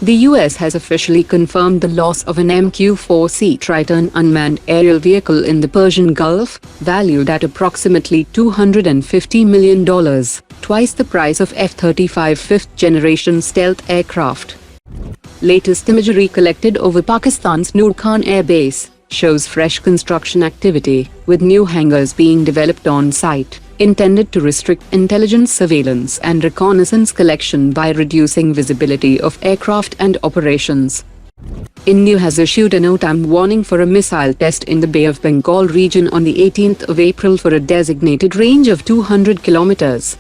The US has officially confirmed the loss of an MQ-4C Triton unmanned aerial vehicle in the Persian Gulf, valued at approximately $250 million, twice the price of F-35 fifth-generation stealth aircraft. Latest imagery collected over Pakistan's NOTAM Airbase shows fresh construction activity, with new hangars being developed on site, intended to restrict intelligence surveillance and reconnaissance collection by reducing visibility of aircraft and operations. India has issued a NOTAM warning for a missile test in the Bay of Bengal region on the 18th of April for a designated range of 200 kilometers.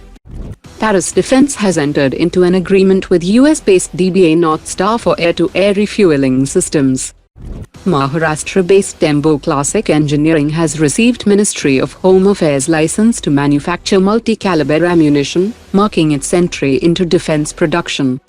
Tejas Defense has entered into an agreement with US-based DBA Northstar for air-to-air refueling systems. Maharashtra-based Tembo Classic Engineering has received Ministry of Home Affairs license to manufacture multi-caliber ammunition, marking its entry into defense production.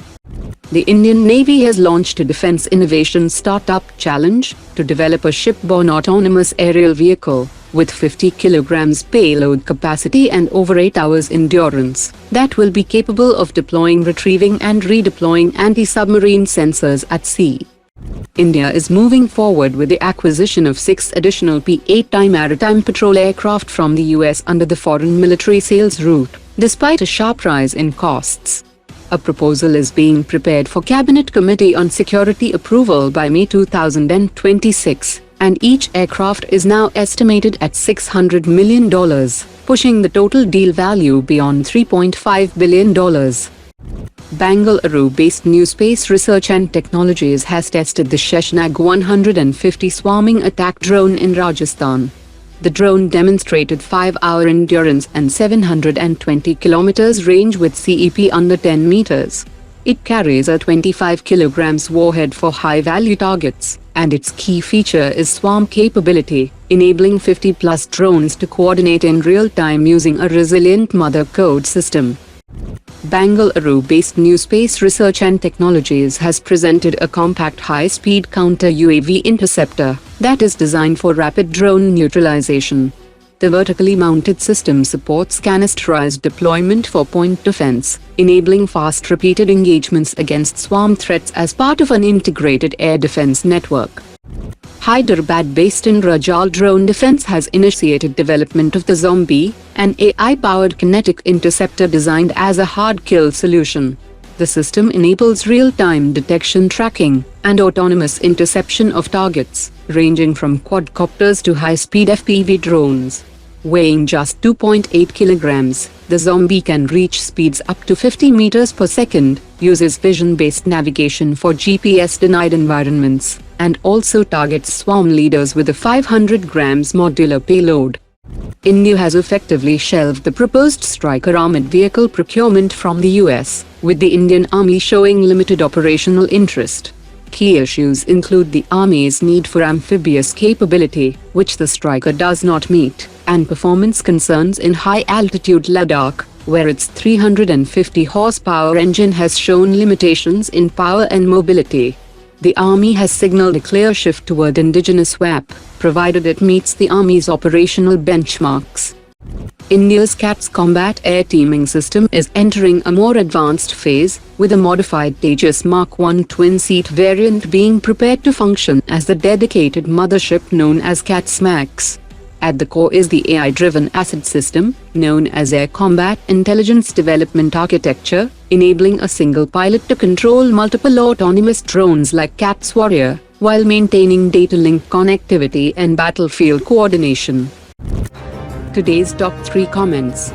The Indian Navy has launched a Defense Innovation Startup Challenge to develop a shipborne autonomous aerial vehicle with 50 kilograms payload capacity and over 8 hours endurance that will be capable of deploying, retrieving and redeploying anti-submarine sensors at sea. India is moving forward with the acquisition of 6 additional P-8I maritime patrol aircraft from the US under the foreign military sales route, despite a sharp rise in costs. A proposal is being prepared for Cabinet Committee on Security approval by May 2026, and each aircraft is now estimated at $600 million, pushing the total deal value beyond $3.5 billion. Bengaluru-based NewSpace Research and Technologies has tested the Sheshnag 150 swarming attack drone in Rajasthan. The drone demonstrated 5-hour endurance and 720 kilometers range with CEP under 10 meters. It carries a 25 kilograms warhead for high-value targets, and its key feature is swarm capability, enabling 50-plus drones to coordinate in real time using a resilient mother code system. Bengaluru-based NewSpace Research and Technologies has presented a compact high-speed counter-UAV interceptor that is designed for rapid drone neutralization. The vertically mounted system supports canisterized deployment for point defense, enabling fast repeated engagements against swarm threats as part of an integrated air defense network. Hyderabad-based Indrajaal Drone Defense has initiated development of the Zombee, an AI-powered kinetic interceptor designed as a hard-kill solution. The system enables real-time detection, tracking, and autonomous interception of targets, ranging from quadcopters to high-speed FPV drones. Weighing just 2.8 kilograms, the Zombee can reach speeds up to 50 meters per second, uses vision-based navigation for GPS-denied environments, and also targets swarm leaders with a 500 grams modular payload. India has effectively shelved the proposed Stryker armored vehicle procurement from the US, with the Indian Army showing limited operational interest. Key issues include the Army's need for amphibious capability, which the Stryker does not meet, and performance concerns in high-altitude Ladakh, where its 350 horsepower engine has shown limitations in power and mobility. The Army has signaled a clear shift toward Indigenous WhAP, provided it meets the Army's operational benchmarks. India's CATS combat air teaming system is entering a more advanced phase, with a modified Tejas Mark I twin-seat variant being prepared to function as the dedicated mothership known as CATS Max. At the core is the AI-driven asset system, known as Air Combat Intelligence Development Architecture, enabling a single pilot to control multiple autonomous drones like CATS Warrior, while maintaining data link connectivity and battlefield coordination. Today's top 3 comments.